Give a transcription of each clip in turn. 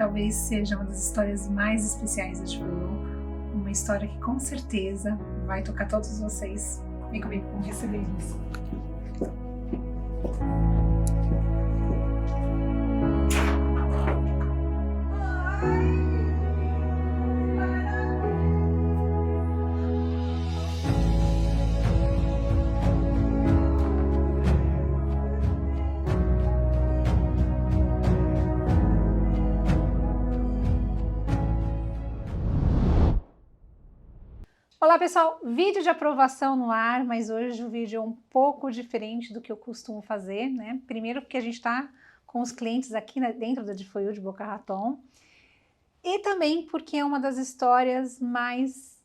talvez seja uma das histórias mais especiais da Difoiô, uma história que com certeza vai tocar todos vocês. Vem comigo, vamos receber isso. Olá pessoal, vídeo de aprovação no ar, mas hoje o vídeo é um pouco diferente do que eu costumo fazer, né? Primeiro porque a gente está com os clientes aqui dentro da Difoiô de Boca Raton, e também porque é uma das histórias mais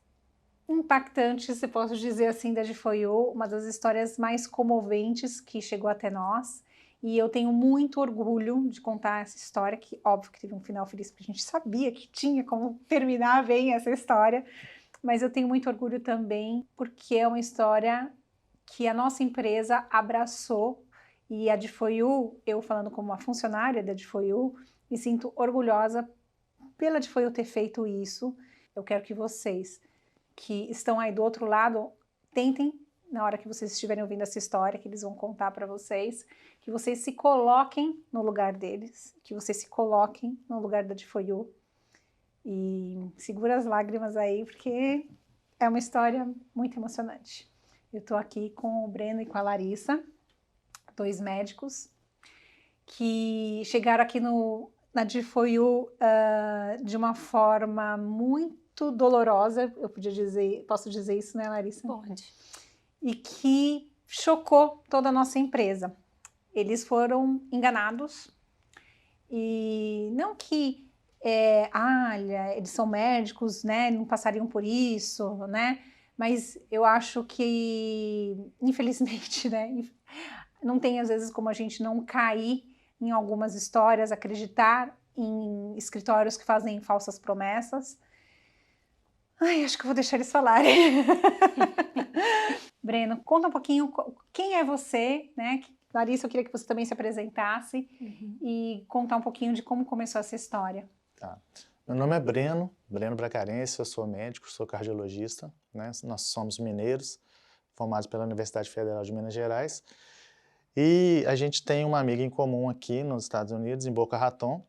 impactantes, se posso dizer assim, da Difoiô, uma das histórias mais comoventes que chegou até nós, e eu tenho muito orgulho de contar essa história, que óbvio que teve um final feliz, porque a gente sabia que tinha como terminar bem essa história, mas eu tenho muito orgulho também porque é uma história que a nossa empresa abraçou, e a Difoiô, eu falando como uma funcionária da Difoiô, me sinto orgulhosa pela Difoiô ter feito isso. Eu quero que vocês que estão aí do outro lado tentem, na hora que vocês estiverem ouvindo essa história, que eles vão contar para vocês, que vocês se coloquem no lugar deles, que vocês se coloquem no lugar da Difoiô. E segura as lágrimas aí, porque é uma história muito emocionante. Eu tô aqui com o Breno e com a Larissa, dois médicos, que chegaram aqui na Difoiô de uma forma muito dolorosa, eu posso dizer isso, né, Larissa? Pode. E que chocou toda a nossa empresa. Eles foram enganados, e não que olha, eles são médicos, né, não passariam por isso, né, mas eu acho que, infelizmente, né, não tem às vezes como a gente não cair em algumas histórias, acreditar em escritórios que fazem falsas promessas. Ai, acho que eu vou deixar eles falarem. Breno, conta um pouquinho quem é você, né, Larissa, eu queria que você também se apresentasse e contar um pouquinho de como começou essa história. Tá. Meu nome é Breno Bracarense, eu sou médico, sou cardiologista, né? Nós somos mineiros, formados pela Universidade Federal de Minas Gerais, e a gente tem uma amiga em comum aqui nos Estados Unidos, em Boca Raton,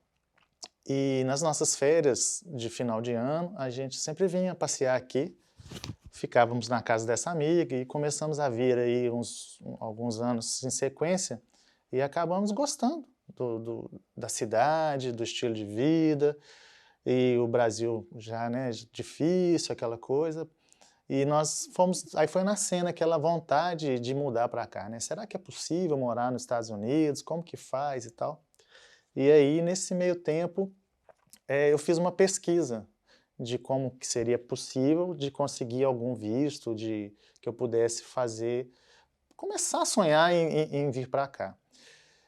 e nas nossas férias de final de ano, a gente sempre vinha passear aqui, ficávamos na casa dessa amiga e começamos a vir aí alguns anos em sequência e acabamos gostando da cidade, do estilo de vida, e o Brasil já, né, difícil, aquela coisa, e nós fomos, aí foi nascendo aquela vontade de mudar para cá, né, será que é possível morar nos Estados Unidos, como que faz e tal, e aí nesse meio tempo eu fiz uma pesquisa de como que seria possível de conseguir algum visto, que eu pudesse começar a sonhar em vir para cá.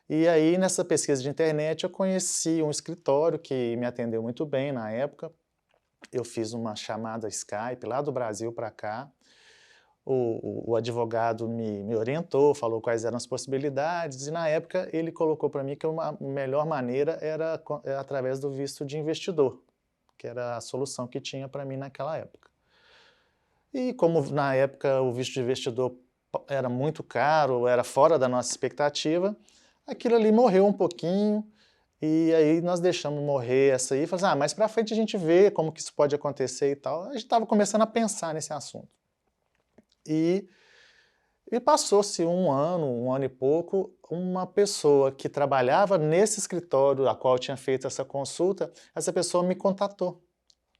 E aí, nessa pesquisa de internet, eu conheci um escritório que me atendeu muito bem na época. Eu fiz uma chamada Skype lá do Brasil para cá. O advogado me orientou, falou quais eram as possibilidades, e na época ele colocou para mim que a melhor maneira era através do visto de investidor, que era a solução que tinha para mim naquela época. E como na época o visto de investidor era muito caro, era fora da nossa expectativa, aquilo ali morreu um pouquinho, e aí nós deixamos morrer essa aí, e falamos, mais pra frente a gente vê como que isso pode acontecer e tal. A gente estava começando a pensar nesse assunto. E passou-se um ano e pouco, uma pessoa que trabalhava nesse escritório a qual eu tinha feito essa consulta, essa pessoa me contatou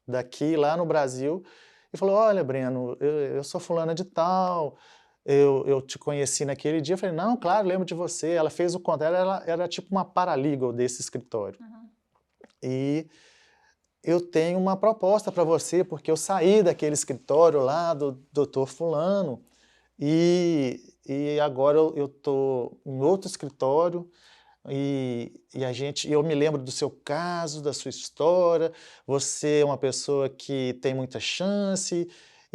daqui, lá no Brasil, e falou, olha, Breno, eu sou fulana de tal, eu te conheci naquele dia. Eu falei, não, claro, lembro de você. Ela fez o contrário, ela era tipo uma paralegal desse escritório. E eu tenho uma proposta para você, porque eu saí daquele escritório lá do doutor fulano, e agora eu estou em outro escritório, e eu me lembro do seu caso, da sua história, você é uma pessoa que tem muita chance,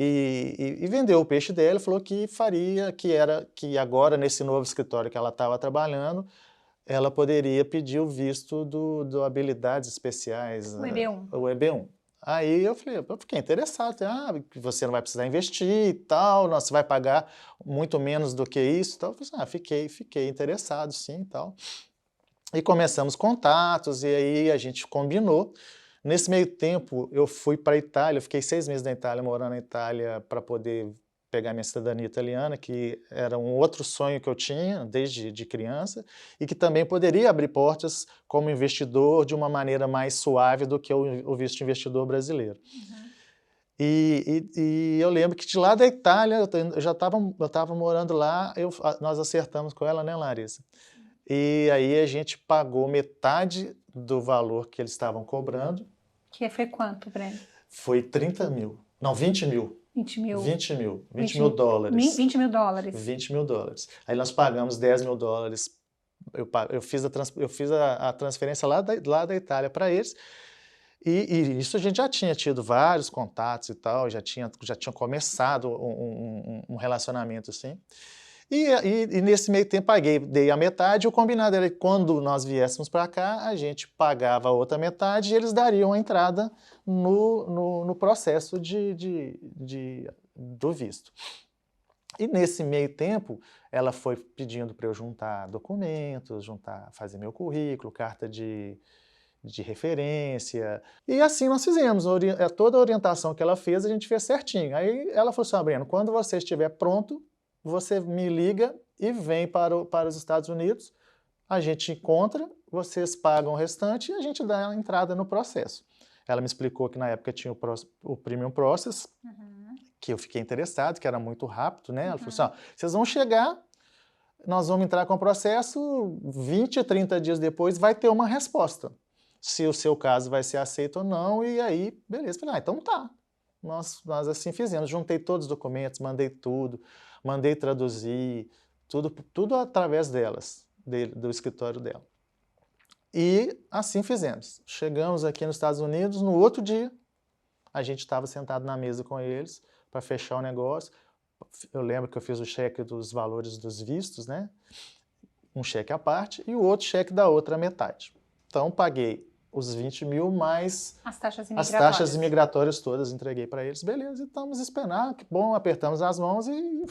e vendeu o peixe dela, falou que faria, que agora nesse novo escritório que ela estava trabalhando, ela poderia pedir o visto do habilidades especiais, O EB1. o EB1. Aí eu fiquei interessado, você não vai precisar investir e tal, você vai pagar muito menos do que isso e tal. Eu falei, fiquei interessado sim e tal. E começamos contatos, e aí a gente combinou. Nesse meio tempo, eu fui para a Itália, eu fiquei 6 meses na Itália, morando na Itália, para poder pegar minha cidadania italiana, que era um outro sonho que eu tinha desde de criança, e que também poderia abrir portas como investidor de uma maneira mais suave do que o visto de investidor brasileiro. Uhum. E eu lembro que de lá da Itália, eu já estava morando lá, nós acertamos com ela, né, Larissa? E aí a gente pagou metade do valor que eles estavam cobrando. Que foi quanto, Breno? Foi 30 mil. Não, 20 mil. 20 mil. 20 mil. 20 mil dólares. 20 mil dólares. 20 mil dólares. Aí nós pagamos 10 mil dólares. Eu fiz a transferência lá da Itália para eles. E isso a gente já tinha tido vários contatos e tal, já tinha começado um relacionamento assim. E nesse meio tempo dei a metade, o combinado era que quando nós viéssemos para cá, a gente pagava a outra metade e eles dariam a entrada no processo do visto. E nesse meio tempo, ela foi pedindo para eu juntar documentos, fazer meu currículo, carta de referência, e assim nós fizemos, toda a orientação que ela fez, a gente fez certinho. Aí ela falou assim, Breno, quando você estiver pronto, você me liga e vem para os Estados Unidos, a gente encontra, vocês pagam o restante e a gente dá a entrada no processo. Ela me explicou que na época tinha o Premium Process, que eu fiquei interessado, que era muito rápido, né? Ela falou assim, vocês vão chegar, nós vamos entrar com o processo, 20, 30 dias depois vai ter uma resposta, se o seu caso vai ser aceito ou não, e aí, beleza. Falei, então tá. Nós assim fizemos, juntei todos os documentos, mandei tudo, mandei traduzir, tudo através do escritório dela. E assim fizemos. Chegamos aqui nos Estados Unidos, no outro dia, a gente estava sentado na mesa com eles para fechar o negócio. Eu lembro que eu fiz o cheque dos valores dos vistos, né? Um cheque à parte e o outro cheque da outra metade. Então, paguei os 20 mil mais as taxas imigratórias todas, entreguei para eles. Beleza, e estamos esperando, que bom, apertamos as mãos e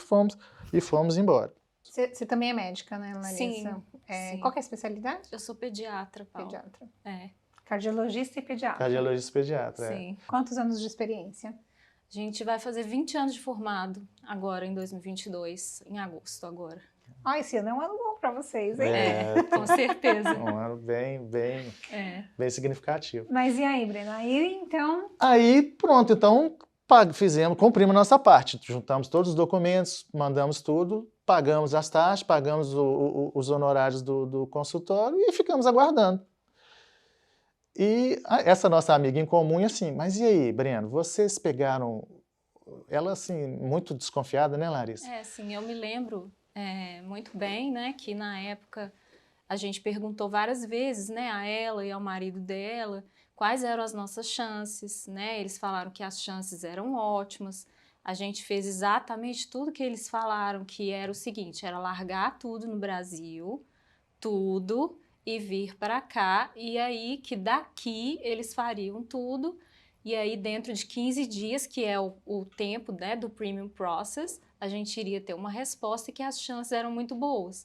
fomos embora. Você também é médica, né, Larissa? Sim, sim. Qual que é a especialidade? Eu sou pediatra, Paula. Pediatra. É. Cardiologista e pediatra. Cardiologista e pediatra, Sim. Quantos anos de experiência? A gente vai fazer 20 anos de formado agora, em 2022, em agosto agora. Esse ano é um ano bom para vocês, hein? Com certeza. Um ano bem significativo. Mas e aí, Breno? Aí, pronto, então cumprimos a nossa parte. Juntamos todos os documentos, mandamos tudo, pagamos as taxas, pagamos os honorários do consultório e ficamos aguardando. E essa nossa amiga em comum, assim, mas e aí, Breno, vocês pegaram... Ela, assim, muito desconfiada, né, Larissa? Sim, eu me lembro muito bem, né, que na época a gente perguntou várias vezes, né, a ela e ao marido dela, quais eram as nossas chances, né, eles falaram que as chances eram ótimas, a gente fez exatamente tudo que eles falaram, que era o seguinte, era largar tudo no Brasil, tudo, e vir para cá, e aí que daqui eles fariam tudo, e aí dentro de 15 dias, que é o tempo, né, do Premium Process, a gente iria ter uma resposta e que as chances eram muito boas.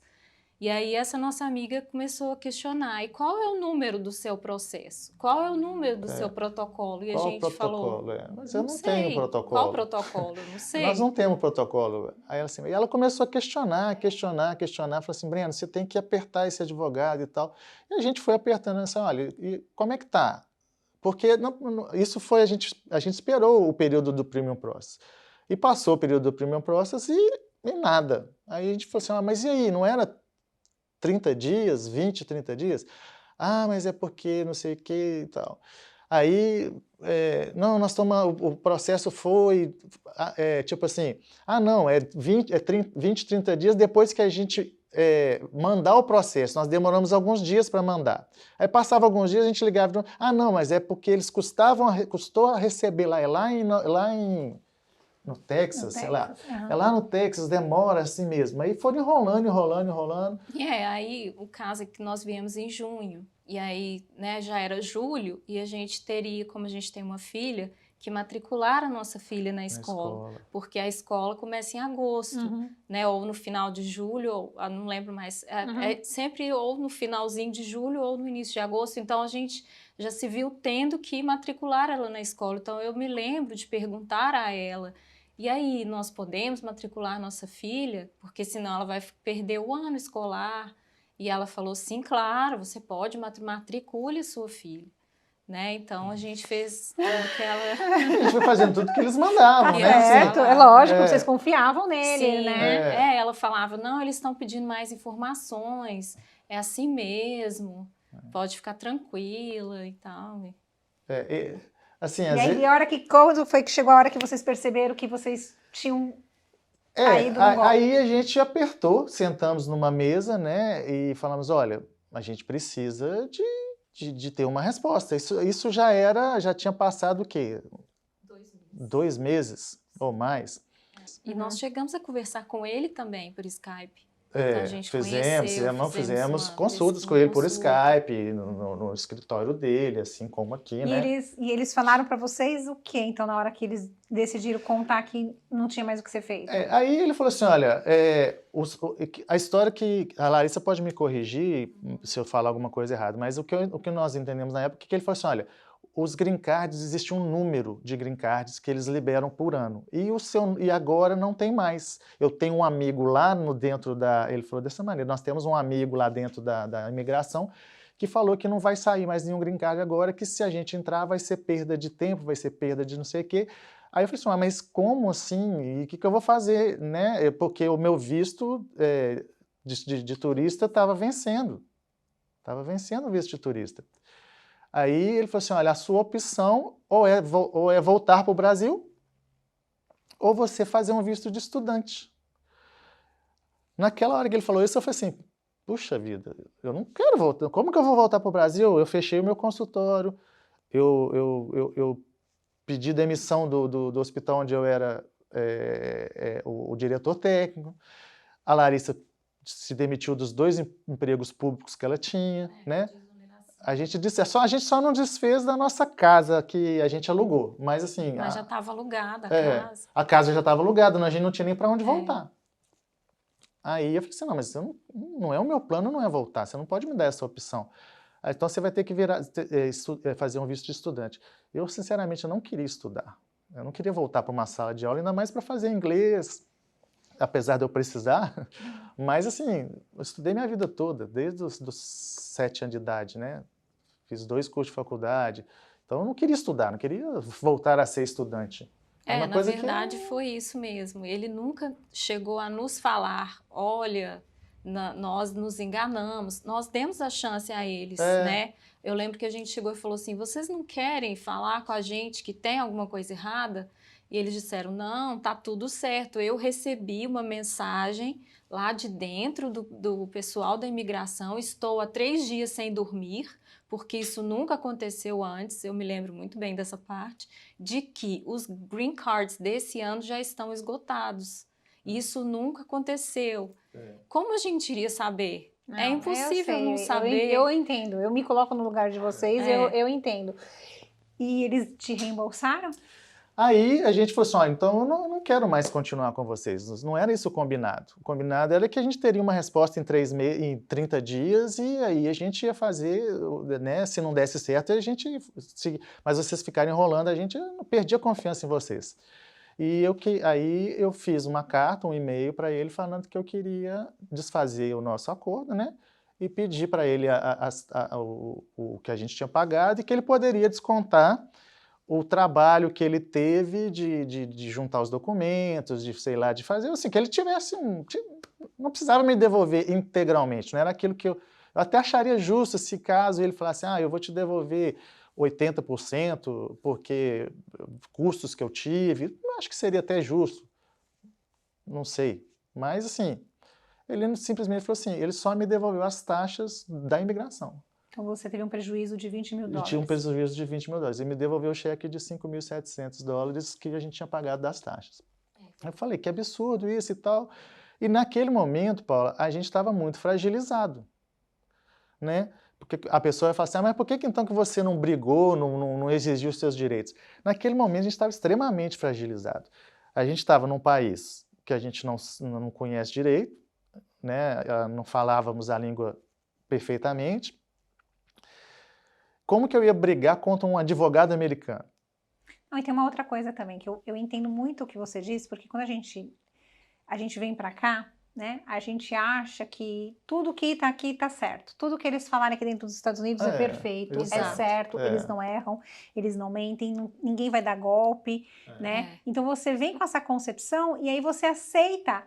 E aí essa nossa amiga começou a questionar, e qual é o número do seu processo? Qual é o número do seu protocolo? E a gente falou, mas eu não tenho protocolo. Qual protocolo? Eu não sei. Nós não temos protocolo. Aí assim, e ela começou a questionar, falou assim, Breno, você tem que apertar esse advogado e tal. E a gente foi apertando, assim, olha, e como é que tá? Porque isso foi, a gente esperou o período do Premium Process. E passou o período do Premium Process e nada. Aí a gente falou assim, mas e aí, não era 30 dias, 20, 30 dias? Mas é porque não sei o que e tal. Aí, não, o processo foi, tipo assim, não, é 20, 30 dias depois que a gente mandar o processo. Nós demoramos alguns dias para mandar. Aí passava alguns dias, a gente ligava, não, mas é porque eles custou a receber lá em no Texas, sei lá. aham. É lá no Texas, demora assim mesmo. Aí foram enrolando. E aí o caso é que nós viemos em junho, e aí, né, já era julho, e a gente teria, como a gente tem uma filha, que matricular a nossa filha na escola, porque a escola começa em agosto, Uhum. né, ou no final de julho, ou, não lembro mais, é sempre ou no finalzinho de julho ou no início de agosto, então a gente já se viu tendo que matricular ela na escola, então eu me lembro de perguntar a ela, e aí, nós podemos matricular nossa filha? Porque senão ela vai perder o ano escolar. E ela falou, sim, claro, você pode, matricule sua filha. Né? Então, a gente fez tudo que ela... A gente foi fazendo tudo que eles mandavam, Tá né? certo, Assim, é lógico, é. vocês confiavam nele, Sim, né? ela falava, não, eles estão pedindo mais informações, é assim mesmo, pode ficar tranquila e tal. Assim, E às aí, vezes... quando foi que chegou a hora que vocês perceberam que vocês tinham caído no golpe? Aí a gente apertou, sentamos numa mesa, né, e falamos, olha, a gente precisa de ter uma resposta. Isso já tinha passado o quê? 2 meses ou mais. E nós chegamos a conversar com ele também por Skype. É, Então a gente fizemos consultas com ele por Skype, no escritório dele, assim como aqui, né? E eles falaram para vocês o quê, então, na hora que eles decidiram contar que não tinha mais o que ser feito? Aí ele falou assim, olha, a história que... A Larissa pode me corrigir se eu falar alguma coisa errada, mas o que nós entendemos na época é que ele falou assim, olha, os green cards, existe um número de green cards que eles liberam por ano. E agora não tem mais. Eu tenho um amigo lá dentro da... Ele falou dessa maneira, nós temos um amigo lá dentro da imigração que falou que não vai sair mais nenhum green card agora, que se a gente entrar vai ser perda de tempo, vai ser perda de não sei o quê. Aí eu falei assim, mas como assim? E o que eu vou fazer? Né? Porque o meu visto de turista estava vencendo. Estava vencendo o visto de turista. Aí ele falou assim, olha, a sua opção ou é voltar para o Brasil ou você fazer um visto de estudante. Naquela hora que ele falou isso, eu falei assim, puxa vida, eu não quero voltar. Como que eu vou voltar para o Brasil? Eu fechei o meu consultório, eu pedi demissão do hospital onde eu era o diretor técnico. A Larissa se demitiu dos 2 empregos públicos que ela tinha, né? A gente só não desfez da nossa casa que a gente alugou, mas assim... Mas já estava alugada a casa. A casa já estava alugada, a gente não tinha nem para onde voltar. Aí eu falei assim, não, mas não é o meu plano, não é voltar, você não pode me dar essa opção. Então você vai ter que fazer um visto de estudante. Eu, sinceramente, eu não queria estudar. Eu não queria voltar para uma sala de aula, ainda mais para fazer inglês, apesar de eu precisar. Mas, assim, eu estudei minha vida toda, desde os 7 anos de idade, né? Fiz 2 cursos de faculdade. Então, eu não queria estudar, não queria voltar a ser estudante. Na verdade, foi isso mesmo. Ele nunca chegou a nos falar, olha... nós nos enganamos, nós demos a chance a eles, né? Eu lembro que a gente chegou e falou assim, vocês não querem falar com a gente que tem alguma coisa errada? E eles disseram, não, tá tudo certo. Eu recebi uma mensagem lá de dentro do pessoal da imigração, estou há 3 dias sem dormir, porque isso nunca aconteceu antes, eu me lembro muito bem dessa parte, de que os green cards desse ano já estão esgotados. Isso nunca aconteceu. Como a gente iria saber? Não, é impossível não saber. Eu entendo, eu me coloco no lugar de vocês, eu entendo. E eles te reembolsaram? Aí a gente falou assim, olha, então eu não quero mais continuar com vocês. Não era isso o combinado. O combinado era que a gente teria uma resposta em 30 dias e aí a gente ia fazer, né? Se não desse certo, a gente... Mas vocês ficarem enrolando, a gente não perdia confiança em vocês. E aí eu fiz uma carta, um e-mail para ele falando que eu queria desfazer o nosso acordo, né? E pedir para ele o que a gente tinha pagado e que ele poderia descontar o trabalho que ele teve de juntar os documentos, de, sei lá, de fazer, assim, que ele tivesse não precisava me devolver integralmente, não era aquilo que eu até acharia justo se caso ele falasse, eu vou te devolver 80%, porque custos que eu tive, acho que seria até justo, não sei, mas assim, ele simplesmente falou assim, ele só me devolveu as taxas da imigração. Então você teve um prejuízo de $20.000. Eu tinha um prejuízo de $20.000, ele me devolveu o cheque de $5.700 que a gente tinha pagado das taxas. Eu falei, que absurdo isso e tal. E naquele momento, Paula, a gente estava muito fragilizado, né? Porque a pessoa vai falar assim, mas por que então que você não brigou, não exigiu os seus direitos? Naquele momento a gente estava extremamente fragilizado. A gente estava num país que a gente não conhece direito, né? Não falávamos a língua perfeitamente. Como que eu ia brigar contra um advogado americano? Não, e tem uma outra coisa também, que eu entendo muito o que você disse, porque quando a gente vem para cá, né, a gente acha que tudo que tá aqui tá certo. Tudo que eles falarem aqui dentro dos Estados Unidos é perfeito, é exato. certo, eles não erram, eles não mentem, ninguém vai dar golpe, né? Então você vem com essa concepção e aí você aceita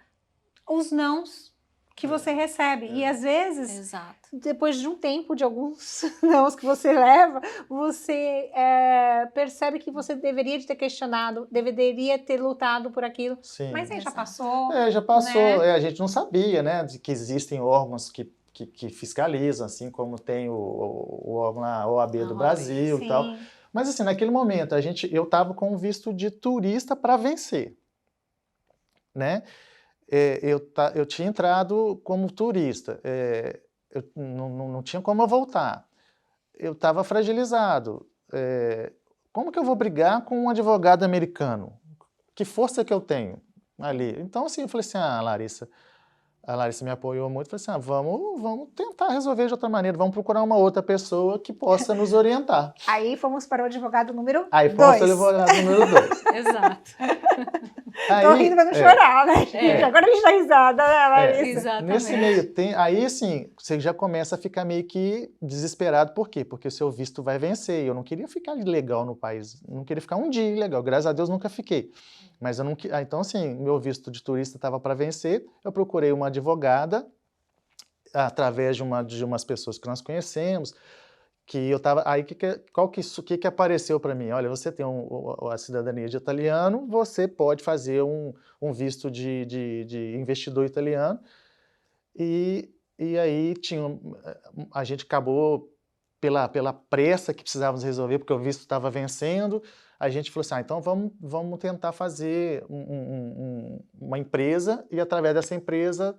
os nãos que você recebe. E às vezes, Exato. depois de um tempo, de alguns nãos que você leva, você percebe que você deveria ter questionado, deveria ter lutado por aquilo. Sim. Mas aí já Exato. passou. Já passou. Né? A gente não sabia, né, de que existem órgãos que fiscalizam, assim como tem o órgão lá, OAB do OAB, Brasil e tal. Mas assim, naquele momento, eu estava com um visto de turista para vencer, né? Eu tinha entrado como turista, eu não tinha como eu voltar. Eu estava fragilizado. Como que eu vou brigar com um advogado americano? Que força que eu tenho ali? Então, assim, eu falei assim, a Larissa me apoiou muito, falei assim, vamos tentar resolver de outra maneira, vamos procurar uma outra pessoa que possa nos orientar. Aí fomos para o advogado número 2. Aí fomos para o advogado número 2. Exato. Tô rindo pra não chorar, né, gente? Agora a gente dá risada, né, Larissa? Exatamente. Nesse meio tempo, aí assim, você já começa a ficar meio que desesperado. Por quê? Porque o seu visto vai vencer. Eu não queria ficar ilegal no país, não queria ficar um dia ilegal. Graças a Deus nunca fiquei. Mas eu não queria. Então, assim, meu visto de turista estava para vencer. Eu procurei uma advogada, através de umas pessoas que nós conhecemos, que eu estava. Aí, o que apareceu para mim? Olha, você tem a cidadania de italiano, você pode fazer um visto de investidor italiano. E aí a gente acabou, pela pressa que precisávamos resolver, porque o visto estava vencendo, a gente falou assim, então vamos tentar fazer uma empresa e, através dessa empresa,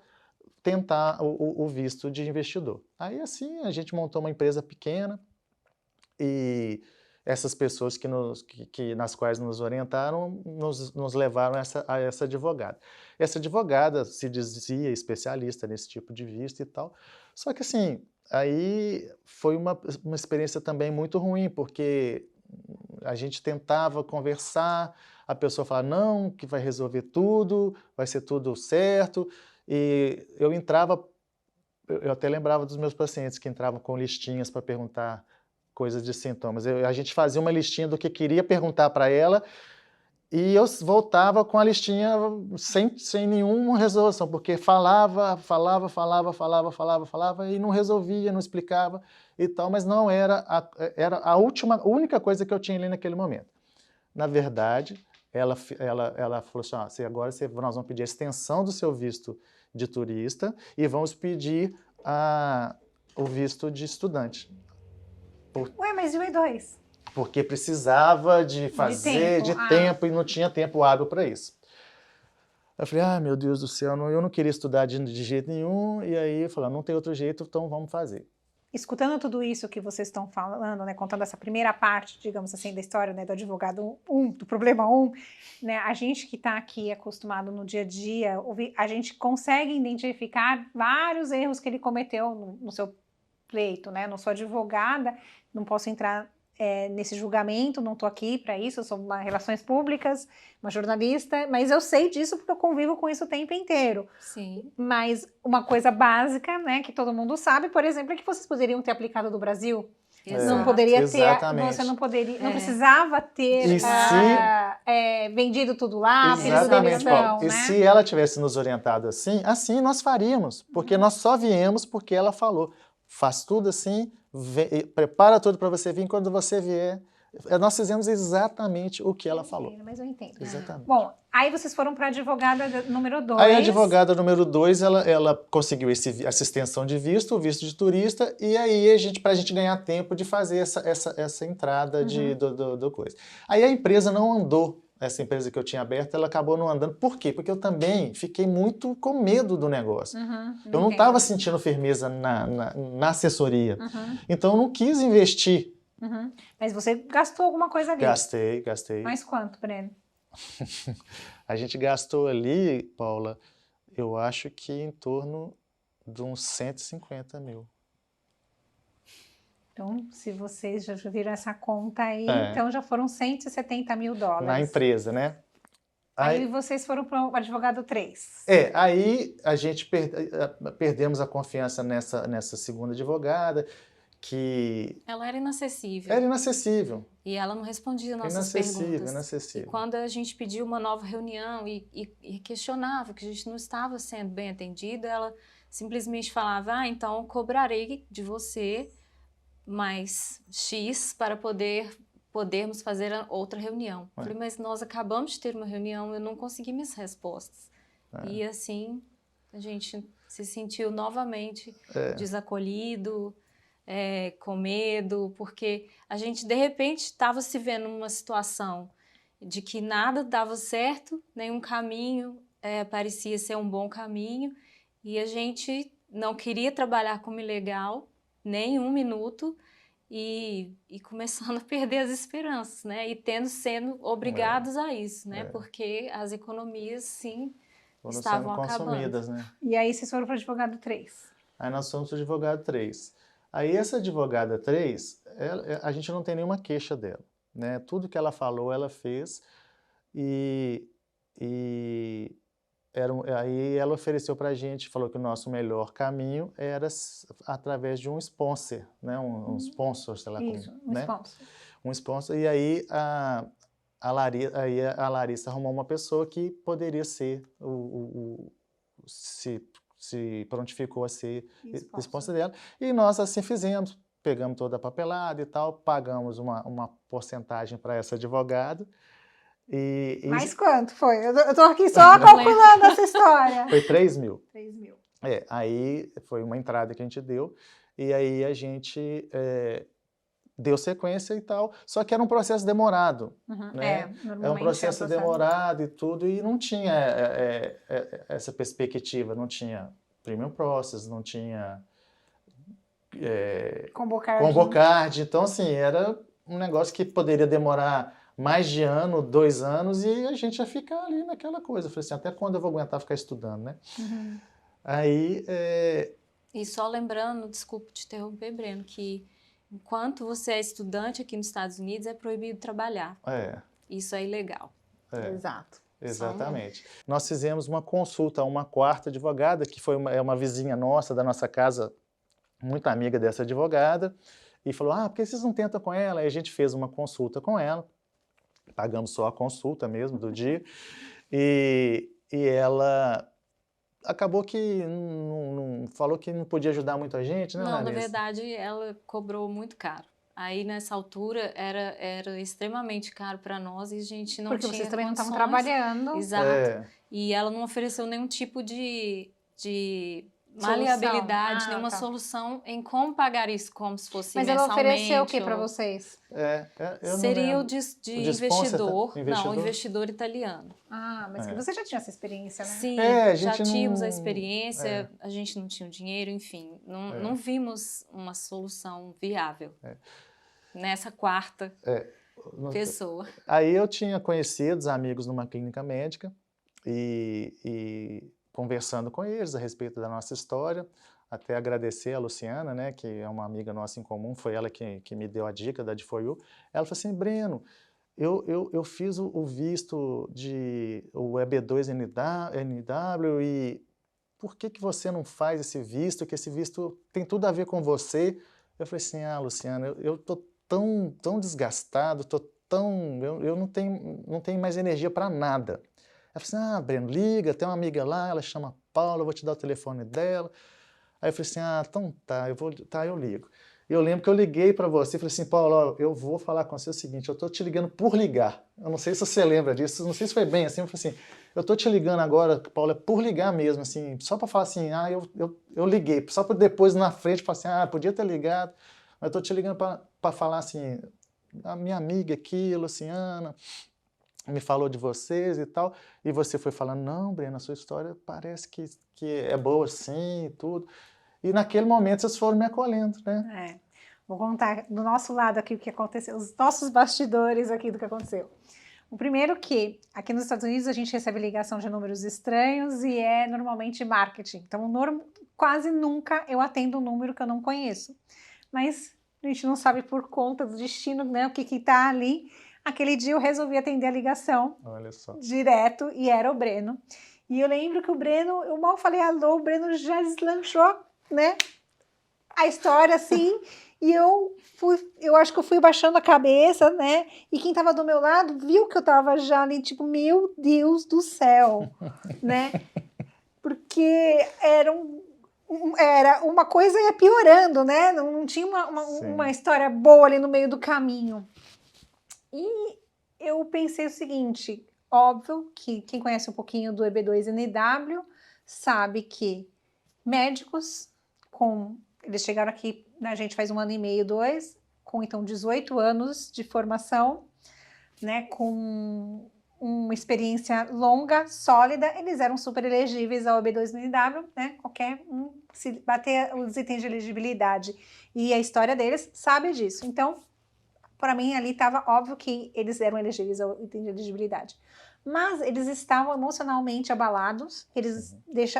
tentar o visto de investidor. Aí, assim, a gente montou uma empresa pequena e essas pessoas nas quais nos orientaram nos levaram a essa advogada. Essa advogada se dizia especialista nesse tipo de visto e tal, só que assim, aí foi uma experiência também muito ruim, porque a gente tentava conversar, a pessoa falava, não, que vai resolver tudo, vai ser tudo certo, e eu até lembrava dos meus pacientes que entravam com listinhas para perguntar coisas de sintomas. A gente fazia uma listinha do que queria perguntar para ela e eu voltava com a listinha sem nenhuma resolução, porque falava e não resolvia, não explicava e tal, mas não era a única coisa que eu tinha ali naquele momento. Na verdade, ela falou assim, agora nós vamos pedir a extensão do seu visto de turista e vamos pedir o visto de estudante. Ué, mas e o E2? Porque precisava de tempo e não tinha tempo hábil para isso. Eu falei, meu Deus do céu, eu não queria estudar de jeito nenhum, e aí eu falei, não tem outro jeito, então vamos fazer. Escutando tudo isso que vocês estão falando, né, contando essa primeira parte, digamos assim, da história, né, do advogado 1, do problema 1, né, a gente que está aqui acostumado no dia a dia, a gente consegue identificar vários erros que ele cometeu no seu pleito, né, não sou advogada, não posso entrar nesse julgamento, não estou aqui para isso, eu sou uma relações públicas, uma jornalista, mas eu sei disso porque eu convivo com isso o tempo inteiro. Sim. Mas uma coisa básica, né, que todo mundo sabe, por exemplo, é que vocês poderiam ter aplicado do Brasil. Não poderia exatamente. você não poderia, não precisava ter vendido tudo lá, pedido demissão, né? E se ela tivesse nos orientado assim nós faríamos, porque nós só viemos porque ela falou. Faz tudo assim, prepara tudo para você vir, quando você vier. Nós fizemos exatamente o que ela falou. Mas eu entendo. Exatamente. Bom, aí vocês foram para a advogada número 2. Aí a advogada número 2, ela conseguiu essa extensão de visto, o visto de turista, e aí para a gente ganhar tempo de fazer essa entrada do coisa. Aí a empresa não andou essa empresa que eu tinha aberta, ela acabou não andando. Por quê? Porque eu também fiquei muito com medo do negócio. Eu não estava sentindo firmeza na assessoria. Então, eu não quis investir. Mas você gastou alguma coisa ali? Gastei. Mais quanto, Breno? A gente gastou ali, Paula, eu acho que em torno de uns 150 mil. Então, se vocês já viram essa conta aí, É. então já foram 170 mil dólares. Na empresa, né? Aí vocês foram para o advogado 3. Aí a gente perdemos a confiança nessa segunda advogada, que... Ela era inacessível. Era inacessível. E ela não respondia nossas perguntas. Inacessível. E quando a gente pediu uma nova reunião e questionava que a gente não estava sendo bem atendida, ela simplesmente falava, então eu cobrarei de você mais X para podermos fazer outra reunião. Falei, mas nós acabamos de ter uma reunião, eu não consegui minhas respostas. E assim, a gente se sentiu novamente desacolhido, com medo, porque a gente, de repente, estava se vendo numa situação de que nada dava certo, nenhum caminho parecia ser um bom caminho, e a gente não queria trabalhar como ilegal, nem um minuto, e começando a perder as esperanças, né? E sendo obrigados a isso, né? Porque as economias, sim, estavam consumidas, acabando. Né? E aí vocês foram para o advogado 3. Aí nós fomos para o advogado 3. Aí essa advogada 3, a gente não tem nenhuma queixa dela, né? Tudo que ela falou, ela fez, aí ela ofereceu para a gente, falou que o nosso melhor caminho era através de um sponsor, né? Um sponsor, sei lá Isso, como, um né? sponsor. Um sponsor, e aí a Larissa arrumou uma pessoa que poderia ser, se prontificou a ser sponsor dela, e nós assim fizemos, pegamos toda a papelada e tal, pagamos uma porcentagem para essa advogada. Mas quanto foi? Eu tô aqui só calculando essa história. Foi 3 mil. 3 mil. Aí foi uma entrada que a gente deu, e aí a gente deu sequência e tal, só que era um processo demorado, né? É um processo demorado e tudo, e não tinha essa perspectiva, não tinha premium process, não tinha Combocard, então assim, era um negócio que poderia demorar mais de ano, 2 anos, e a gente ia ficar ali naquela coisa. Eu falei assim, até quando eu vou aguentar ficar estudando, né? Aí... E só lembrando, desculpa te interromper, Breno, que enquanto você é estudante aqui nos Estados Unidos, é proibido trabalhar. Isso é ilegal. Exato. Exatamente. Nós fizemos uma consulta a uma quarta advogada, que foi uma vizinha nossa, da nossa casa, muito amiga dessa advogada, e falou, por que vocês não tentam com ela? Aí a gente fez uma consulta com ela, pagamos só a consulta mesmo do dia, e ela acabou que falou que não podia ajudar muito a gente, né, Não, Larissa? na verdade, ela cobrou muito caro. Aí, nessa altura, era extremamente caro para nós e a gente não tinha Porque vocês também não estavam condições. trabalhando. Exato. E ela não ofereceu nenhum tipo de maleabilidade, nenhuma solução em como pagar isso, como se fosse mensalmente. Mas ela ofereceu o que para vocês? Seria o de investidor, investidor? o investidor italiano. Mas que você já tinha essa experiência, né? Sim, já tínhamos a experiência, a gente não tinha o dinheiro, enfim, não vimos uma solução viável nessa quarta pessoa. Aí eu tinha conhecidos, amigos numa clínica médica e conversando com eles a respeito da nossa história, até agradecer a Luciana, né, que é uma amiga nossa em comum, foi ela que me deu a dica da D4U. Ela falou assim, Breno, eu fiz o visto o EB2NW e por que você não faz esse visto, que esse visto tem tudo a ver com você? Eu falei assim, Luciana, eu tô tão desgastado, eu não tenho mais energia para nada. Ela falou assim, Breno, liga, tem uma amiga lá, ela chama Paula, eu vou te dar o telefone dela. Aí eu falei assim, então tá, eu ligo. E eu lembro que eu liguei para você e falei assim, Paula, eu vou falar com você o seguinte, eu tô te ligando por ligar. Eu não sei se você lembra disso, não sei se foi bem assim, eu falei assim, eu tô te ligando agora, Paula, por ligar mesmo, assim, só para falar assim, eu liguei, só para depois na frente falar assim, podia ter ligado, mas eu tô te ligando para falar assim, a minha amiga aqui, Luciana, me falou de vocês e tal, e você foi falando, não, Breno, a sua história parece que é boa sim e tudo. E naquele momento vocês foram me acolhendo, né? É. Vou contar do nosso lado aqui o que aconteceu, os nossos bastidores aqui do que aconteceu. O primeiro que, aqui nos Estados Unidos, a gente recebe ligação de números estranhos e é normalmente marketing. Então, quase nunca eu atendo um número que eu não conheço. Mas a gente não sabe por conta do destino, né, o que está ali. Aquele dia eu resolvi atender a ligação. Olha só. Direto, e era o Breno. E eu lembro que o Breno, eu mal falei alô, o Breno já deslanchou, né, a história assim, e eu acho que eu fui baixando a cabeça, né, e quem tava do meu lado viu que eu tava já ali, tipo, meu Deus do céu, né, porque era uma coisa ia piorando, né, não tinha uma história boa ali no meio do caminho. E eu pensei o seguinte, óbvio que quem conhece um pouquinho do EB2NW sabe que médicos eles chegaram aqui, a gente faz 1 ano e meio, 2, com então 18 anos de formação, né, com uma experiência longa, sólida, eles eram super elegíveis ao EB2NW, né, qualquer um, se bater os itens de elegibilidade e a história deles, sabe disso. Então, para mim ali estava óbvio que eles eram elegíveis ao item de elegibilidade. Mas eles estavam emocionalmente abalados,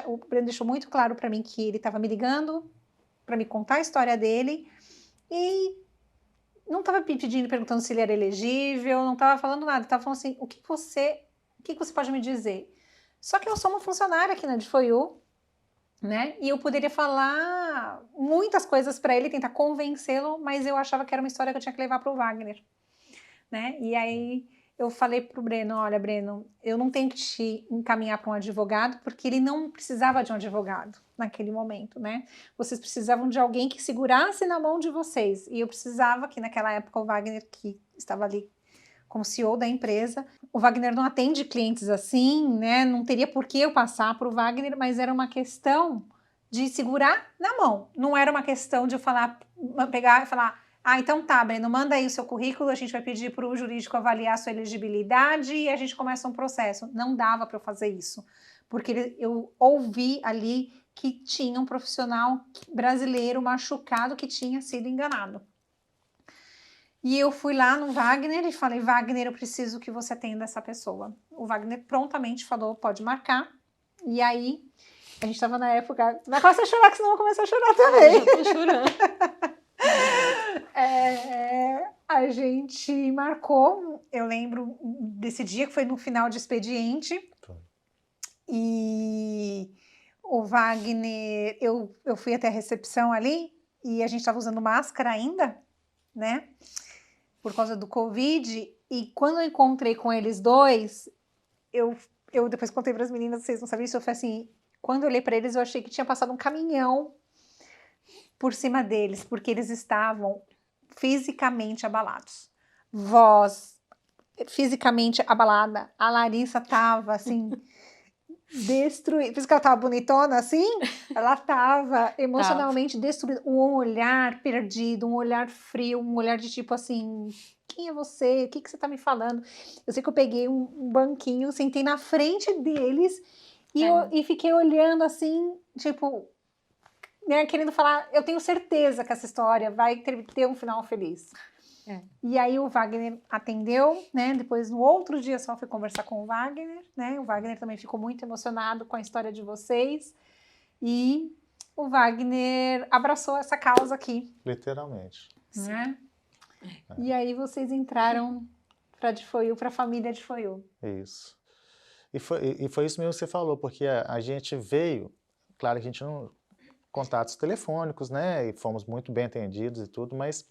o Breno deixou muito claro para mim que ele estava me ligando para me contar a história dele e não estava pedindo, perguntando se ele era elegível, não estava falando nada, estava falando assim, o que você pode me dizer? Só que eu sou uma funcionária aqui na DFOIU, né, e eu poderia falar muitas coisas para ele, tentar convencê-lo, mas eu achava que era uma história que eu tinha que levar para o Wagner, né, e aí eu falei pro Breno, olha, Breno, eu não tenho que te encaminhar para um advogado, porque ele não precisava de um advogado naquele momento, né? Vocês precisavam de alguém que segurasse na mão de vocês. E eu precisava que naquela época o Wagner, que estava ali como CEO da empresa, o Wagner não atende clientes assim, né? Não teria por que eu passar para o Wagner, mas era uma questão de segurar na mão. Não era uma questão de eu pegar e falar, então tá, Breno, manda aí o seu currículo, a gente vai pedir para o jurídico avaliar a sua elegibilidade e a gente começa um processo. Não dava para eu fazer isso, porque eu ouvi ali que tinha um profissional brasileiro machucado que tinha sido enganado. E eu fui lá no Wagner e falei, Wagner, eu preciso que você atenda essa pessoa. O Wagner prontamente falou, pode marcar. E aí, a gente estava na época... Não começa a chorar, que senão eu vou começar a chorar também. Eu já tô chorando. A gente marcou, eu lembro desse dia que foi no final de expediente, e o Wagner, eu fui até a recepção ali, e a gente estava usando máscara ainda, né, por causa do Covid, e quando eu encontrei com eles dois, eu depois contei para as meninas, vocês não sabiam isso, eu falei assim, quando eu olhei para eles, eu achei que tinha passado um caminhão por cima deles, porque eles estavam fisicamente abalados. Voz fisicamente abalada. A Larissa tava assim, destruída. Por isso que ela tava bonitona assim, ela tava emocionalmente destruída. Um olhar perdido, um olhar frio, um olhar de tipo assim, quem é você? O que você tá me falando? Eu sei que eu peguei um banquinho, sentei na frente deles e fiquei olhando assim, tipo... Né, querendo falar, eu tenho certeza que essa história vai ter um final feliz. E aí o Wagner atendeu, né? Depois no outro dia só fui conversar com o Wagner, né? O Wagner também ficou muito emocionado com a história de vocês. E o Wagner abraçou essa causa aqui. Literalmente. Né? E aí vocês entraram para a DFOIU, para a família DFOIU. Isso. E foi isso mesmo que você falou, porque a gente veio, claro que a gente não... contatos telefônicos, né, e fomos muito bem atendidos e tudo, mas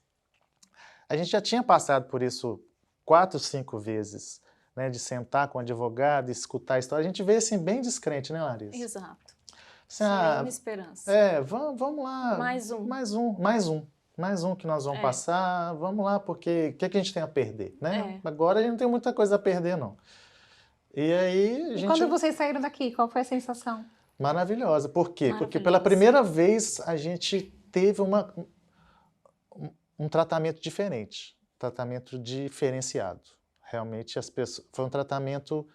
a gente já tinha passado por isso 4, 5 vezes, né, de sentar com o advogado, escutar a história, a gente veio assim bem descrente, né, Larissa? Exato. Assim, Sem esperança. Vamos lá. Mais um que nós vamos passar, vamos lá, porque o que a gente tem a perder, né? Agora a gente não tem muita coisa a perder, não. E aí a gente... quando vocês saíram daqui, qual foi a sensação? Maravilhosa. Por quê? Porque pela primeira vez a gente teve um tratamento diferente, tratamento diferenciado. Realmente as pessoas, foi um tratamento,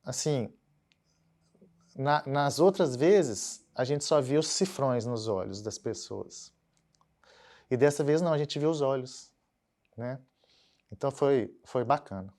assim, nas outras vezes a gente só via os cifrões nos olhos das pessoas. E dessa vez não, a gente viu os olhos, né? Então foi bacana.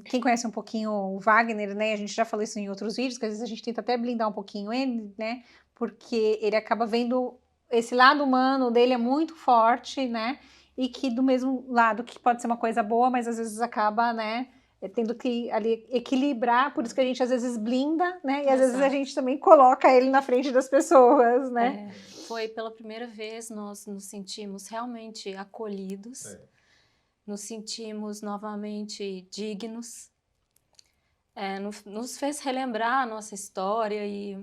Quem conhece um pouquinho o Wagner, né? A gente já falou isso em outros vídeos, que às vezes a gente tenta até blindar um pouquinho ele, né? Porque ele acaba vendo esse lado humano dele é muito forte, né? E que do mesmo lado, que pode ser uma coisa boa, mas às vezes acaba, né? Tendo que ali equilibrar, por isso que a gente às vezes blinda, né? E às vezes a gente também coloca ele na frente das pessoas, né? Foi pela primeira vez nós nos sentimos realmente acolhidos, nos sentimos novamente dignos, nos fez relembrar a nossa história e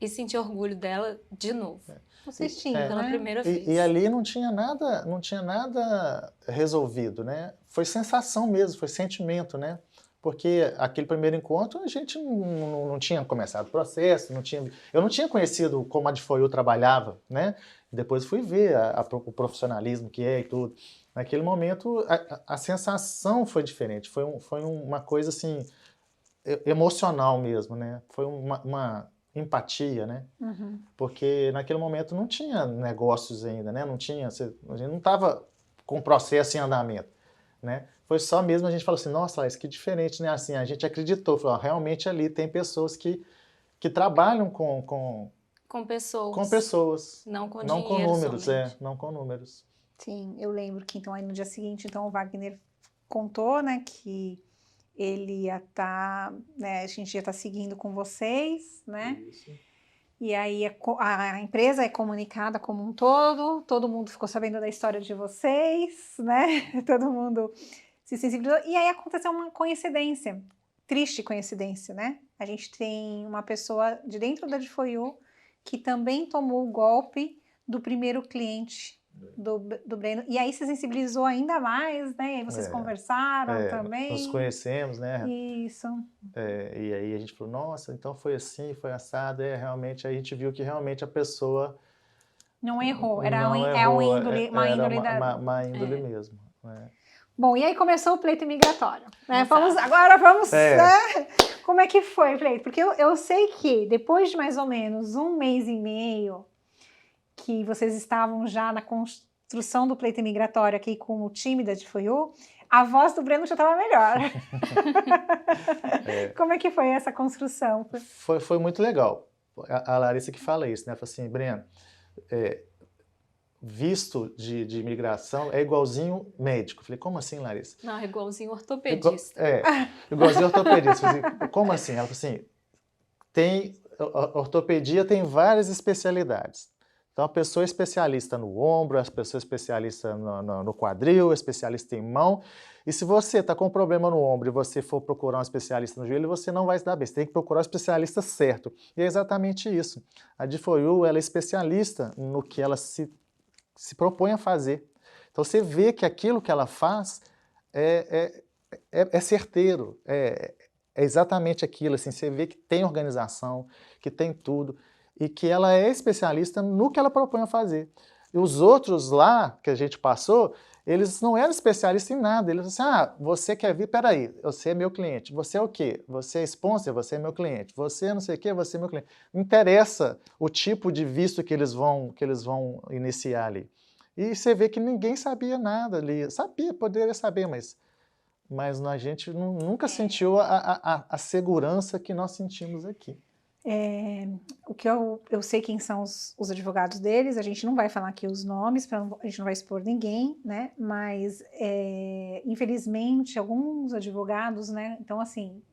sentir orgulho dela de novo. Vocês tinham, pela né? primeira vez. E ali não tinha nada resolvido, né? Foi sensação mesmo, foi sentimento, né? Porque aquele primeiro encontro a gente não tinha começado o processo, eu não tinha conhecido como a Adfoyu trabalhava, né? Depois fui ver o profissionalismo que é e tudo. Naquele momento a sensação foi diferente, foi uma coisa assim emocional mesmo, né? Foi uma empatia, né? Uhum. Porque naquele momento não tinha negócios ainda, né? A gente não estava com o processo em andamento, né? Foi só mesmo a gente falou assim, nossa, Laís, que diferente, né? Assim, a gente acreditou, falou, realmente ali tem pessoas que trabalham com pessoas, não com não com dinheiro números, somente. não com números. Sim, eu lembro que então aí no dia seguinte, então o Wagner contou, né, que ele ia estar, né, a gente ia estar seguindo com vocês, né? Isso. E aí a empresa é comunicada como um todo mundo ficou sabendo da história de vocês, né? Todo mundo se sensibilizou. E aí aconteceu uma coincidência, triste coincidência, né? A gente tem uma pessoa de dentro da Adfoyu que também tomou o golpe do primeiro cliente do Breno. E aí se sensibilizou ainda mais, né? E aí vocês conversaram também. Nos conhecemos, né? Isso. E aí a gente falou, nossa, então foi assim, foi assado. Realmente, aí a gente viu que realmente a pessoa não errou, uma índole É. mesmo. Né? Bom, e aí começou o pleito migratório. Né? Agora vamos... Né? Como é que foi, pleito? Porque eu sei que depois de mais ou menos 1 mês e meio que vocês estavam já na construção do pleito migratório aqui com o time da Adfoyu, a voz do Breno já estava melhor. Como é que foi essa construção? Foi muito legal. A Larissa que fala isso, né? Fala assim, Breno, visto de imigração é igualzinho médico. Eu falei, como assim, Larissa? Não, é igualzinho ortopedista. Igualzinho ortopedista. Eu falei, como assim? Ela falou assim, ortopedia tem várias especialidades. Então, a pessoa é especialista no ombro, a pessoa é especialista no quadril, especialista em mão. E se você está com um problema no ombro e você for procurar um especialista no joelho, você não vai se dar bem. Você tem que procurar o especialista certo. E é exatamente isso. A Adfoyu, ela é especialista no que ela se propõe a fazer. Então, você vê que aquilo que ela faz é certeiro, é exatamente aquilo. Assim, você vê que tem organização, que tem tudo. E que ela é especialista no que ela propõe a fazer. E os outros lá, que a gente passou, eles não eram especialistas em nada. Eles falaram assim, você quer vir? Peraí, você é meu cliente. Você é o quê? Você é sponsor? Você é meu cliente. Você é não sei o quê? Você é meu cliente. Não interessa o tipo de visto que eles vão iniciar ali. E você vê que ninguém sabia nada ali. Sabia, poderia saber, mas a gente nunca sentiu a segurança que nós sentimos aqui. O que eu sei quem são os advogados deles, a gente não vai falar aqui os nomes, a gente não vai expor ninguém, né? Mas, infelizmente, alguns advogados, né? Então, assim,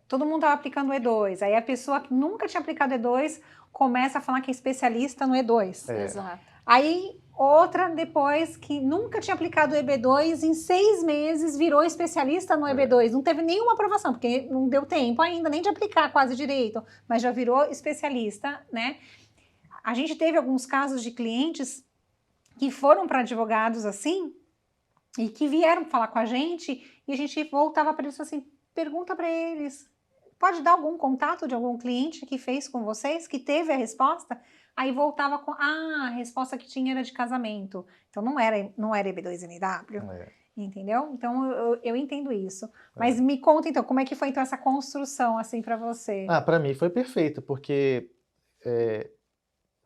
todo mundo estava aplicando o E2, aí a pessoa que nunca tinha aplicado o E2 começa a falar que é especialista no E2. Exato. Aí, outra depois que nunca tinha aplicado o EB2, em 6 meses virou especialista no EB2. Não teve nenhuma aprovação, porque não deu tempo ainda nem de aplicar quase direito, mas já virou especialista, né? A gente teve alguns casos de clientes que foram para advogados assim, e que vieram falar com a gente, e a gente voltava para eles assim, pergunta para eles, pode dar algum contato de algum cliente que fez com vocês, que teve a resposta? Aí voltava com, a resposta que tinha era de casamento. Então não era EB2NW. entendeu? Então eu entendo isso. Mas me conta então, como é que foi então essa construção assim para você? Para mim foi perfeito, porque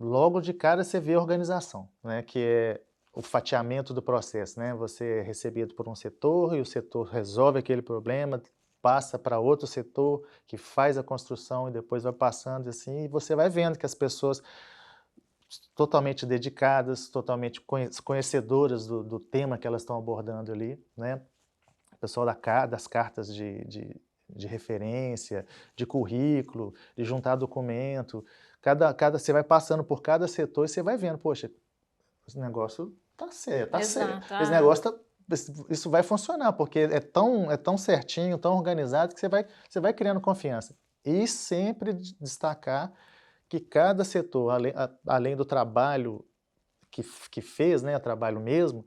logo de cara você vê a organização, né? Que é o fatiamento do processo, né? Você é recebido por um setor e o setor resolve aquele problema, passa para outro setor que faz a construção e depois vai passando assim, e você vai vendo que as pessoas totalmente dedicadas, totalmente conhecedoras do tema que elas estão abordando ali, né? O pessoal das cartas de referência, de currículo, de juntar documento, você vai passando por cada setor e você vai vendo, poxa, esse negócio tá certo, Exato. esse negócio isso vai funcionar, porque é tão certinho, tão organizado, que você vai criando confiança. E sempre destacar que cada setor, além do trabalho que fez, né, trabalho mesmo,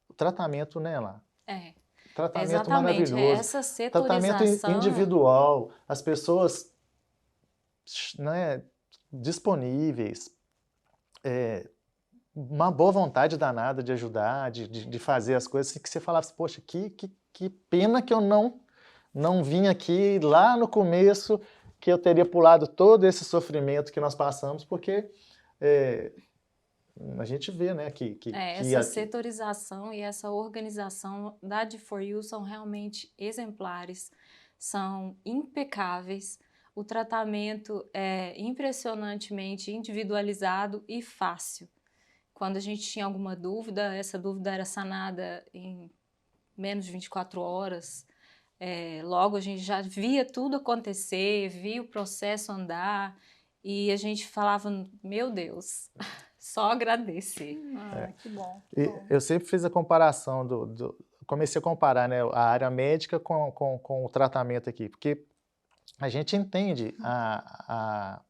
o tratamento, né, lá. Tratamento Exatamente. maravilhoso, Essa tratamento setorização. individual, as pessoas, né, disponíveis, uma boa vontade danada de ajudar, de fazer as coisas, assim, que você falava assim, poxa, que pena que eu não vim aqui lá no começo, que eu teria pulado todo esse sofrimento que nós passamos, porque a gente vê, né, Essa setorização e essa organização da D4U são realmente exemplares, são impecáveis. O tratamento é impressionantemente individualizado e fácil. Quando a gente tinha alguma dúvida, essa dúvida era sanada em menos de 24 horas. Logo a gente já via tudo acontecer, via o processo andar e a gente falava, meu Deus, só agradecer. Que bom. Eu sempre fiz a comparação comecei a comparar, né, a área médica com o tratamento aqui, porque a gente entende a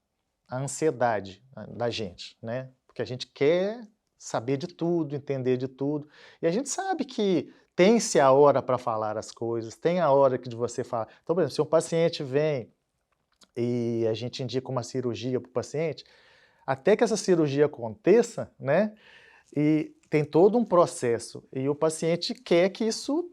ansiedade da gente, né? Porque a gente quer saber de tudo, entender de tudo, e a gente sabe que tem-se a hora para falar as coisas, tem a hora que de você falar. Então, por exemplo, se um paciente vem e a gente indica uma cirurgia para o paciente, até que essa cirurgia aconteça, né? E tem todo um processo, e o paciente quer que isso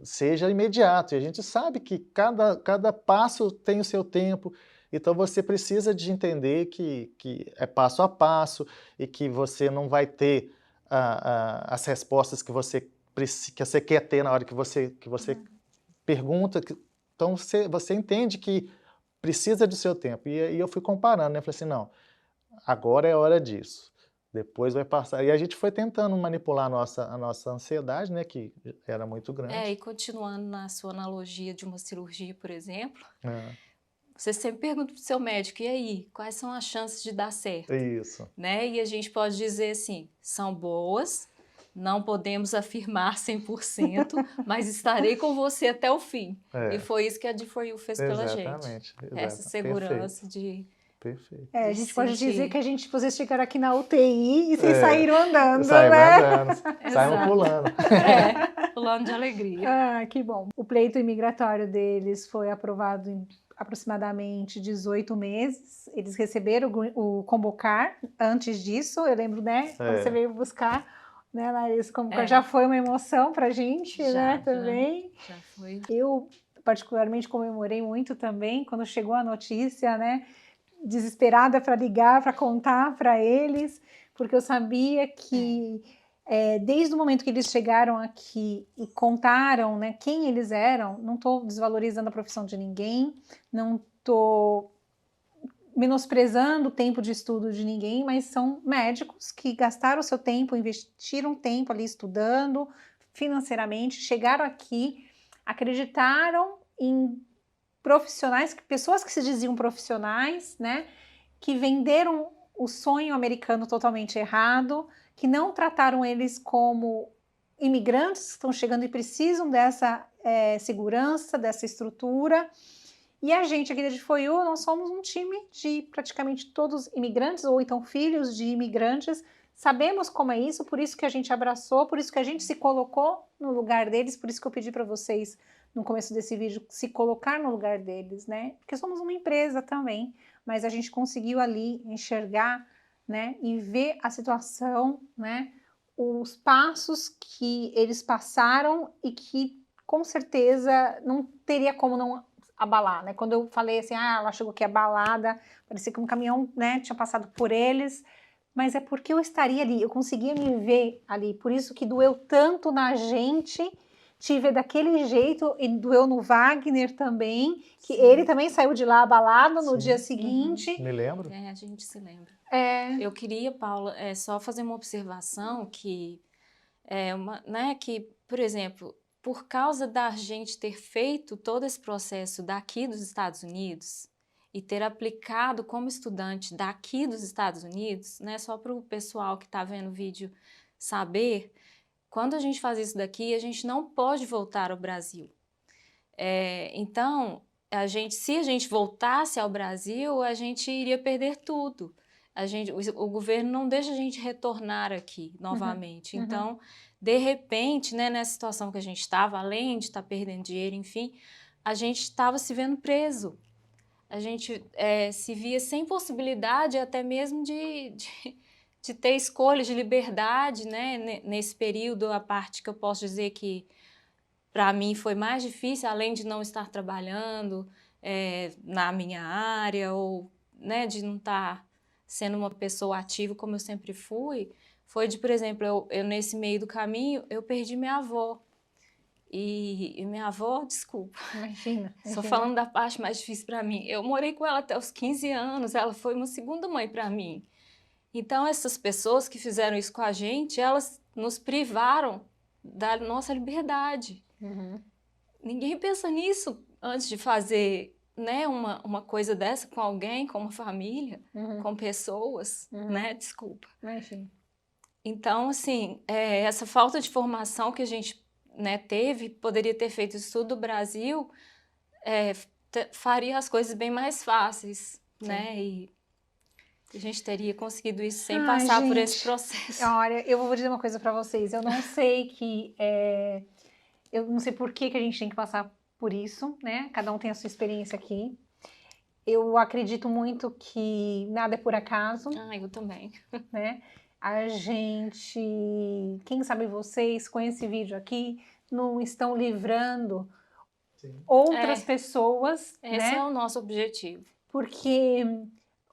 seja imediato, e a gente sabe que cada passo tem o seu tempo, então você precisa de entender que é passo a passo e que você não vai ter as respostas que você quer ter na hora que você pergunta. Então você entende que precisa do seu tempo. E eu fui comparando, né? Falei assim, não, agora é hora disso. Depois vai passar. E a gente foi tentando manipular a nossa ansiedade, né? Que era muito grande. E continuando na sua analogia de uma cirurgia, por exemplo, você sempre pergunta para o seu médico, e aí, quais são as chances de dar certo? Isso. Né? E a gente pode dizer assim, são boas, não podemos afirmar 100%, mas estarei com você até o fim. E foi isso que a D4U fez pela gente. Exatamente. Essa segurança Perfeito. de... Perfeito. A gente pode dizer que vocês ficaram aqui na UTI e vocês saíram andando, saímos né? andando, saímos pulando. Pulando de alegria. Que bom. O pleito imigratório deles foi aprovado em aproximadamente 18 meses. Eles receberam o Convocar antes disso, eu lembro, né? Quando você veio buscar, né, Larissa? Convocar já foi uma emoção pra gente, né? Também. Já foi. Eu, particularmente, comemorei muito também quando chegou a notícia, né? Desesperada para ligar, para contar para eles, porque eu sabia que desde o momento que eles chegaram aqui e contaram, né, quem eles eram, não estou desvalorizando a profissão de ninguém, não estou menosprezando o tempo de estudo de ninguém, mas são médicos que gastaram o seu tempo, investiram tempo ali estudando financeiramente, chegaram aqui, acreditaram em profissionais, pessoas que se diziam profissionais, né, que venderam o sonho americano totalmente errado, que não trataram eles como imigrantes que estão chegando e precisam dessa segurança, dessa estrutura. E a gente aqui da D4U, nós somos um time de praticamente todos imigrantes, ou então filhos de imigrantes. Sabemos como é isso, por isso que a gente abraçou, por isso que a gente se colocou no lugar deles, por isso que eu pedi para vocês no começo desse vídeo, se colocar no lugar deles, né? Porque somos uma empresa também, mas a gente conseguiu ali enxergar, né? E ver a situação, né? os passos que eles passaram e que com certeza não teria como não abalar, né? Quando eu falei assim, ela chegou aqui abalada, parecia que um caminhão, né, tinha passado por eles, mas é porque eu estaria ali, eu conseguia me ver ali, por isso que doeu tanto na gente te ver daquele jeito, e doeu no Wagner também, que Sim. ele também saiu de lá abalado no Sim. dia seguinte. Me lembro. A gente se lembra. É. Eu queria, Paula, só fazer uma observação que, que, por exemplo, por causa da gente ter feito todo esse processo daqui dos Estados Unidos e ter aplicado como estudante daqui dos Estados Unidos, né, só para o pessoal que está vendo o vídeo saber, quando a gente faz isso daqui, a gente não pode voltar ao Brasil. Então, se a gente voltasse ao Brasil, a gente iria perder tudo. O governo não deixa a gente retornar aqui novamente. Então, de repente, né, nessa situação que a gente estava, além de estar perdendo dinheiro, enfim, a gente estava se vendo preso. A gente se via sem possibilidade até mesmo de ter escolha, de liberdade, né? Nesse período, a parte que eu posso dizer que para mim foi mais difícil, além de não estar trabalhando na minha área ou, né, de não estar sendo uma pessoa ativa como eu sempre fui, foi de, por exemplo, eu nesse meio do caminho, eu perdi minha avó. E minha avó, desculpa, Imagina. só falando da parte mais difícil para mim, eu morei com ela até os 15 anos, ela foi uma segunda mãe para mim. Então, essas pessoas que fizeram isso com a gente, elas nos privaram da nossa liberdade. Ninguém pensa nisso antes de fazer, né, uma coisa dessa com alguém, com uma família, com pessoas, né? Desculpa. Imagina. Então, assim, essa falta de formação que a gente, né, teve, poderia ter feito isso tudo do Brasil, faria as coisas bem mais fáceis, né? E a gente teria conseguido isso sem passar por esse processo. Olha, eu vou dizer uma coisa para vocês. Eu não sei eu não sei por que a gente tem que passar por isso, né? Cada um tem a sua experiência aqui. Eu acredito muito que nada é por acaso. Eu também. Né? A gente, quem sabe vocês com esse vídeo aqui não estão livrando outras pessoas, Esse né? é o nosso objetivo. Porque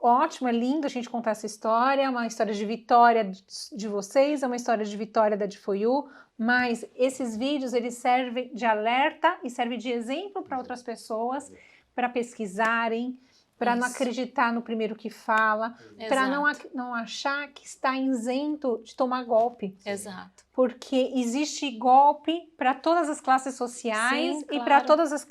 ótimo, é lindo a gente contar essa história, é uma história de vitória de vocês, é uma história de vitória da DeFoyu, mas esses vídeos eles servem de alerta e servem de exemplo para outras pessoas, para pesquisarem, para não acreditar no primeiro que fala, para não achar que está isento de tomar golpe. Exato. Porque existe golpe para todas as classes sociais. Sim, claro. E para todas as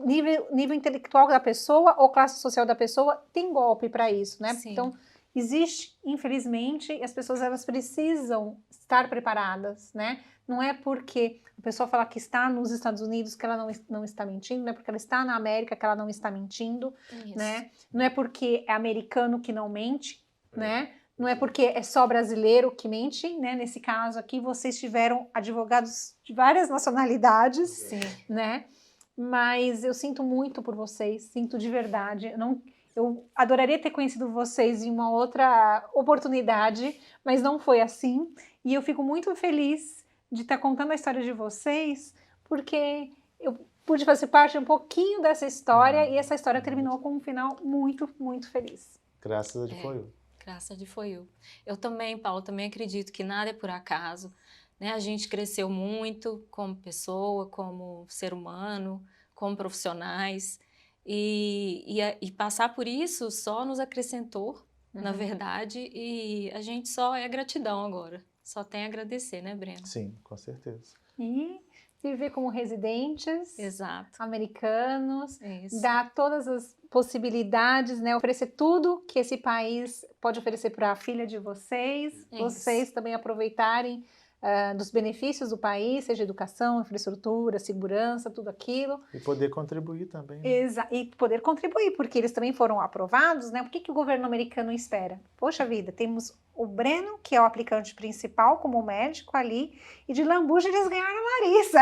nível intelectual da pessoa ou classe social da pessoa, tem golpe para isso, né? Sim. Então, existe, infelizmente, e as pessoas elas precisam estar preparadas, né? Não é porque a pessoa fala que está nos Estados Unidos que ela não está mentindo, não é porque ela está na América que ela não está mentindo, né? Não é porque é americano que não mente, né? Não é porque é só brasileiro que mente, né? Nesse caso aqui, vocês tiveram advogados de várias nacionalidades, sim, né? Mas eu sinto muito por vocês, sinto de verdade. Eu adoraria ter conhecido vocês em uma outra oportunidade, mas não foi assim. E eu fico muito feliz de estar contando a história de vocês, porque eu pude fazer parte um pouquinho dessa história e essa história terminou com um final muito, muito feliz. Graças a DeFoyu. Graças a DeFoyu. Eu também, Paulo, também acredito que nada é por acaso, né? A gente cresceu muito como pessoa, como ser humano, como profissionais, e passar por isso só nos acrescentou, na verdade, e a gente só é gratidão agora. Só tem a agradecer, né, Breno? Sim, com certeza. E viver como residentes, exato, americanos, dar todas as possibilidades, né? Oferecer tudo que esse país pode oferecer para a filha de vocês, vocês também aproveitarem dos benefícios do país, seja educação, infraestrutura, segurança, tudo aquilo. E poder contribuir também. Né? E poder contribuir, porque eles também foram aprovados, né? O que o governo americano espera? Poxa vida, temos o Breno, que é o aplicante principal como médico ali, e de lambuja eles ganharam a Larissa.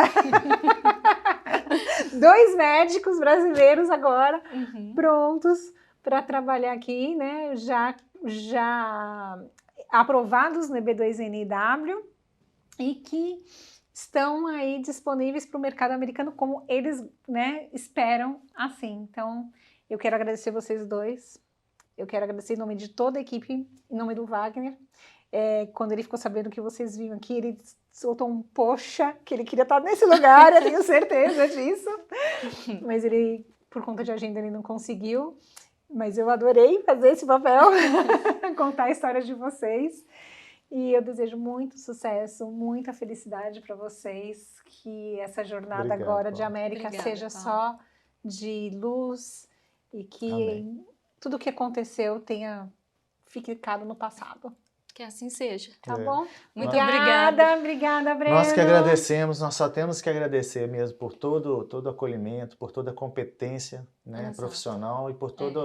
2 médicos brasileiros agora, prontos para trabalhar aqui, né? Já aprovados no EB2NW, e que estão aí disponíveis para o mercado americano como eles, né, esperam assim. Então, eu quero agradecer vocês dois. Eu quero agradecer em nome de toda a equipe, em nome do Wagner. Quando ele ficou sabendo que vocês vinham aqui, ele soltou um poxa, que ele queria estar nesse lugar, eu tenho certeza disso. Mas ele, por conta de agenda, ele não conseguiu. Mas eu adorei fazer esse papel, contar a história de vocês. E eu desejo muito sucesso, muita felicidade para vocês, que essa jornada Obrigado, agora de Paula. América Obrigada, seja Paula. só de luz e que Amém. tudo que aconteceu tenha ficado no passado. Que assim seja. Tá É. bom? Muito Obrigada, obrigada, Breno. Nós que agradecemos, nós só temos que agradecer mesmo por todo o acolhimento, por toda a competência, né, Exato. profissional e por todo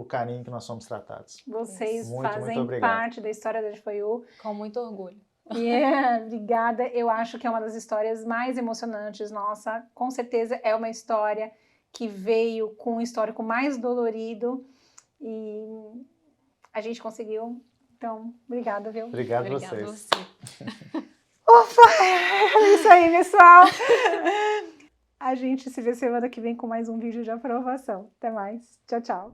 o carinho que nós somos tratados. Vocês Muito fazem obrigado. parte da história da DFOU. Com muito orgulho. Obrigada. Eu acho que é uma das histórias mais emocionantes nossa. Com certeza é uma história que veio com um histórico mais dolorido e a gente conseguiu. Então, obrigada, viu? Obrigado a Obrigada a vocês. você. Ufa! É isso aí, pessoal. A gente se vê semana que vem com mais um vídeo de aprovação. Até mais. Tchau, tchau.